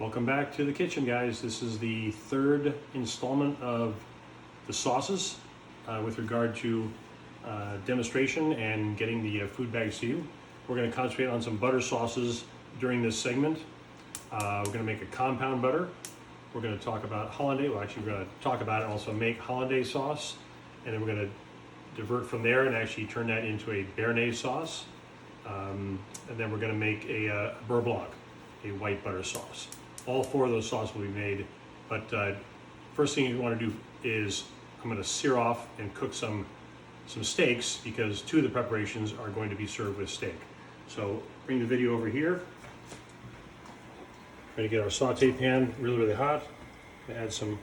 Welcome back to the kitchen, guys. This is the third installment of the sauces with regard to demonstration and getting the food bags to you. We're going to concentrate on some butter sauces during this segment. We're going to make a compound butter. We're going to talk about hollandaise. Well, actually, we're going to talk about it and also make hollandaise sauce. And then we're going to divert from there and actually turn that into a béarnaise sauce. And then we're going to make a beurre blanc, a white butter sauce. All four of those sauces will be made, but first thing you want to do is I'm going to sear off and cook some steaks because two of the preparations are going to be served with steak. So bring the video over here. We're going to get our saute pan really hot. Add some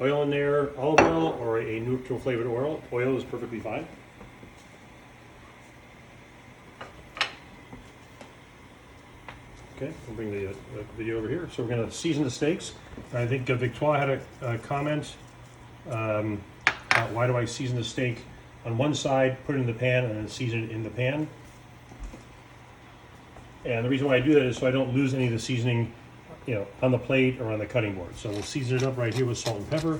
oil in there, olive oil or a neutral flavored oil. Oil is perfectly fine. Okay, we'll bring the video over here. So we're going to season the steaks. I think Victoire had a comment about why do I season the steak on one side, put it in the pan, and then season it in the pan. And the reason why I do that is so I don't lose any of the seasoning, on the plate or on the cutting board. So we'll season it up right here with salt and pepper.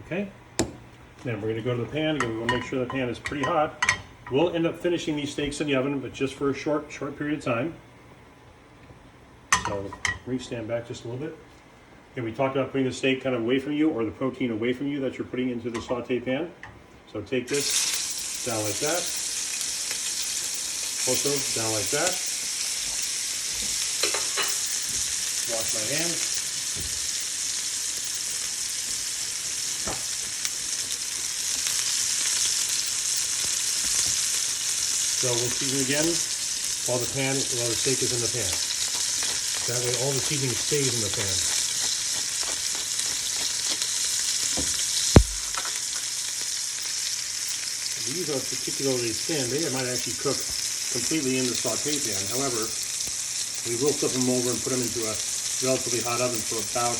Okay. Then we're going to go to the pan. We want to make sure the pan is pretty hot. We'll end up finishing these steaks in the oven, but just for a short period of time. So stand back just a little bit. Okay, we talked about putting the steak kind of away from you or the protein away from you that you're putting into the saute pan. So take this down like that. Also down like that. Wash my hands. So we'll season again while the steak is in the pan. That way all the seasoning stays in the pan. These are particularly thin. They might actually cook completely in the saute pan. However, we will flip them over and put them into a relatively hot oven for about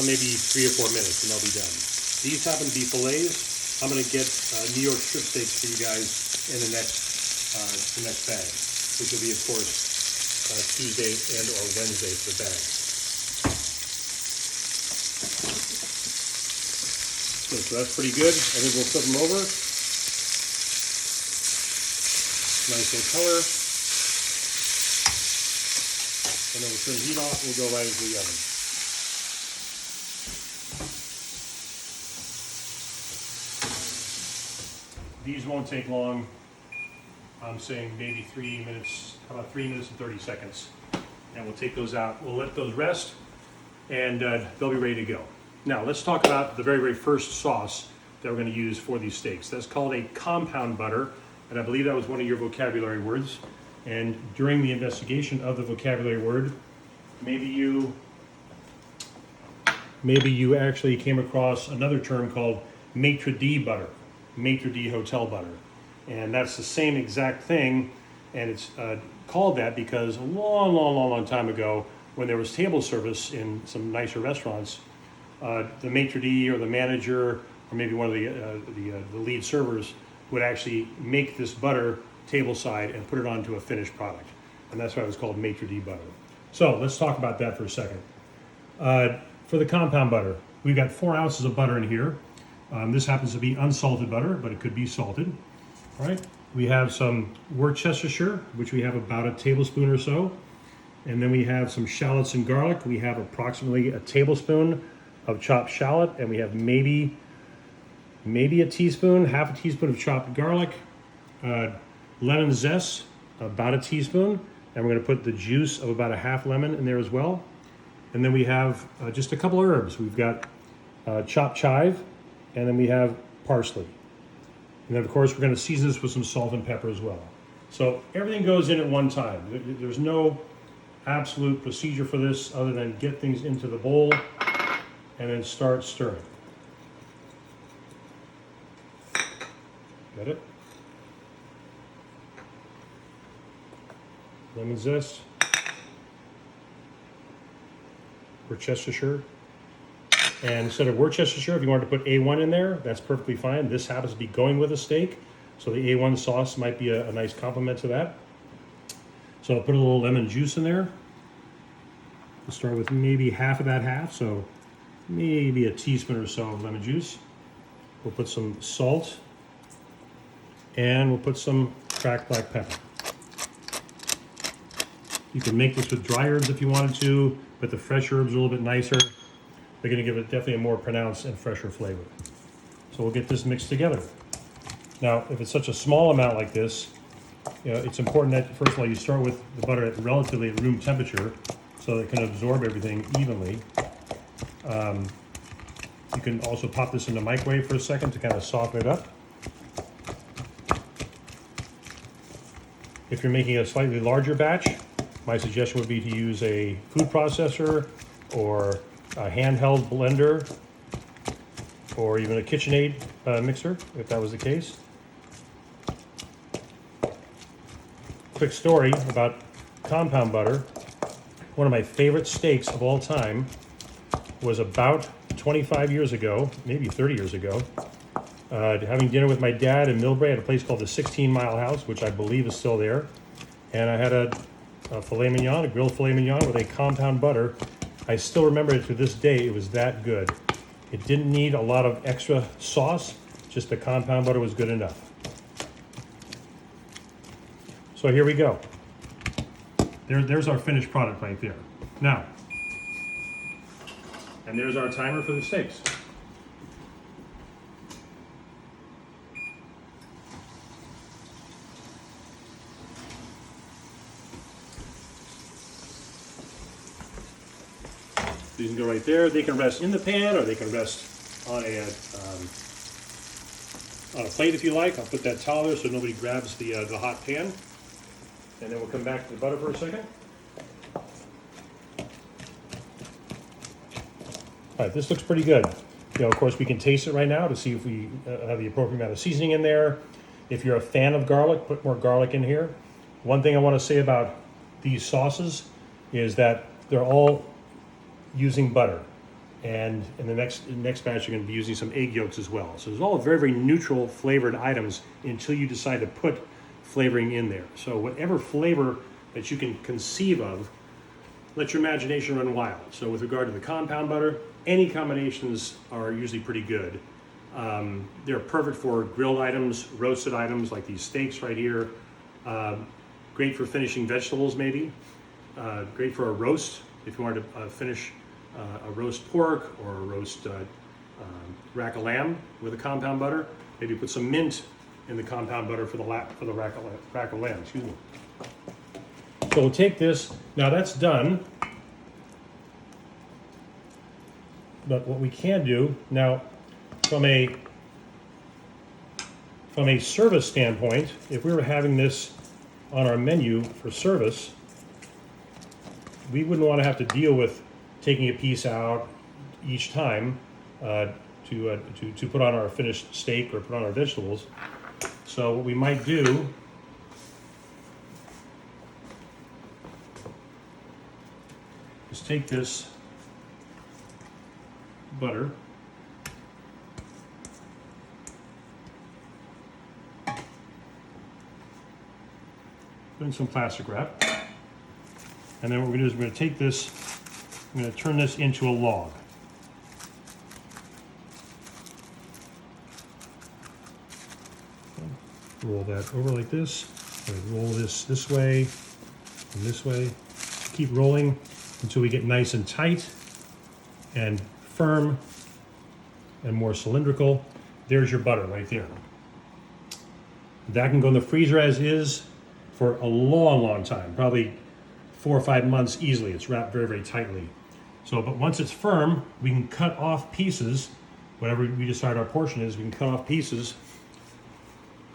maybe 3 or 4 minutes and they'll be done. These happen to be fillets. I'm going to get New York strip steaks for you guys in the next bag, which will be, of course, Tuesday and or Wednesday for the bag. So that's pretty good. I think we'll flip them over. Nice in color. And then we'll turn the heat off and we'll go right into the oven. These won't take long. I'm saying maybe 3 minutes, how about 3 minutes and 30 seconds. And we'll take those out. We'll let those rest and they'll be ready to go. Now let's talk about the very first sauce that we're going to use for these steaks. That's called a compound butter. And I believe that was one of your vocabulary words. And during the investigation of the vocabulary word, maybe you actually came across another term called maitre d' butter, maitre d' hotel butter. And that's the same exact thing, and it's called that because a long time ago, when there was table service in some nicer restaurants, the maitre d' or the manager, or maybe one of the lead servers, would actually make this butter tableside and put it onto a finished product, and that's why it was called maitre d' butter. So let's talk about that for a second. For the compound butter, we've got 4 ounces of butter in here. This happens to be unsalted butter, but it could be salted. All right, we have some Worcestershire, which we have about a tablespoon or so. And then we have some shallots and garlic. We have approximately a tablespoon of chopped shallot, and we have maybe a teaspoon, half a teaspoon of chopped garlic. Lemon zest, about a teaspoon. And we're gonna put the juice of about a half lemon in there as well. And then we have just a couple of herbs. We've got chopped chive, and then we have parsley. And then, of course, we're going to season this with some salt and pepper as well. So everything goes in at one time. There's no absolute procedure for this other than get things into the bowl and then start stirring. Got it? Lemon zest. Worcestershire. And instead of Worcestershire, if you wanted to put A1 in there, that's perfectly fine. This happens to be going with a steak. So the A1 sauce might be a nice complement to that. So I'll put a little lemon juice in there. We'll start with maybe half of that half, so maybe a teaspoon or so of lemon juice. We'll put some salt, and we'll put some cracked black pepper. You can make this with dry herbs if you wanted to, but the fresh herbs are a little bit nicer. They're going to give it definitely a more pronounced and fresher flavor. So we'll get this mixed together. Now, if it's such a small amount like this, it's important that, first of all, you start with the butter at relatively room temperature so that it can absorb everything evenly. You can also pop this in the microwave for a second to kind of soften it up. If you're making a slightly larger batch, my suggestion would be to use a food processor or a handheld blender or even a KitchenAid mixer, if that was the case. Quick story about compound butter. One of my favorite steaks of all time was about 25 years ago, maybe 30 years ago, having dinner with my dad in Millbrae at a place called the 16 Mile House, which I believe is still there. And I had a filet mignon, a grilled filet mignon with a compound butter. I still remember it to this day. It was that good. It didn't need a lot of extra sauce, just the compound butter was good enough. So here we go. There's our finished product right there. Now, and there's our timer for the steaks. These can go right there. They can rest in the pan, or they can rest on a plate if you like. I'll put that towel there so nobody grabs the hot pan. And then we'll come back to the butter for a second. All right, this looks pretty good. Of course, we can taste it right now to see if we have the appropriate amount of seasoning in there. If you're a fan of garlic, put more garlic in here. One thing I want to say about these sauces is that they're all using butter. And in the next batch, you're going to be using some egg yolks as well. So it's all very, very neutral flavored items until you decide to put flavoring in there. So whatever flavor that you can conceive of, let your imagination run wild. So with regard to the compound butter, any combinations are usually pretty good. They're perfect for grilled items, roasted items like these steaks right here. Great for finishing vegetables maybe. Great for a roast if you wanted to finish a roast pork or a roast rack of lamb with a compound butter. Maybe put some mint in the compound butter for the rack of lamb. Excuse me. So we'll take this. Now that's done. But what we can do now, from a service standpoint, if we were having this on our menu for service, we wouldn't want to have to deal with taking a piece out each time to put on our finished steak or put on our vegetables. So what we might do is take this butter, put in some plastic wrap, and then what we're going to do is we're going to take this, I'm going to turn this into a log. Roll that over like this, and roll this way and this way. Keep rolling until we get nice and tight and firm and more cylindrical. There's your butter right there. That can go in the freezer as is for a long, long time, probably 4 or 5 months easily. It's wrapped very, very tightly. So, but once it's firm, we can cut off pieces, whatever we decide our portion is, we can cut off pieces,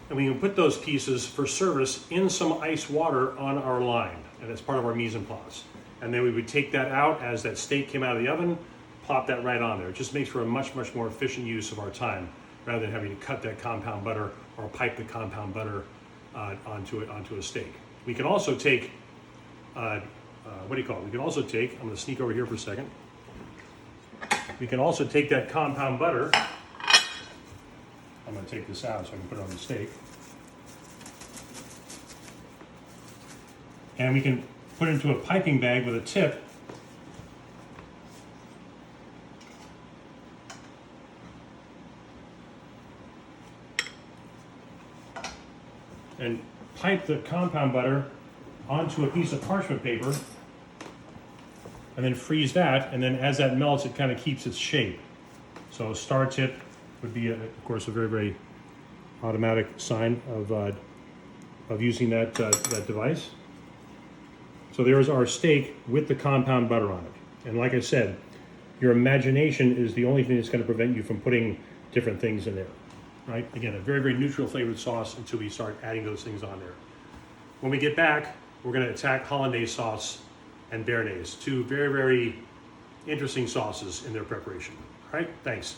and we can put those pieces for service in some ice water on our line, and that's part of our mise en place. And then we would take that out as that steak came out of the oven, plop that right on there. It just makes for a much, much more efficient use of our time, rather than having to cut that compound butter or pipe the compound butter onto a steak. We can also take, what do you call it? We can also take, I'm going to sneak over here for a second. We can also take that compound butter. I'm going to take this out so I can put it on the steak. and we can put it into a piping bag with a tip. And pipe the compound butter onto a piece of parchment paper, and then freeze that, and then as that melts, it kind of keeps its shape. So a star tip would be, of course, a very, very automatic sign of using that device. So there's our steak with the compound butter on it. And like I said, your imagination is the only thing that's going to prevent you from putting different things in there. Right? Again, a very, very neutral flavored sauce until we start adding those things on there. When we get back, we're going to attack hollandaise sauce and béarnaise, two very, very interesting sauces in their preparation. All right, thanks.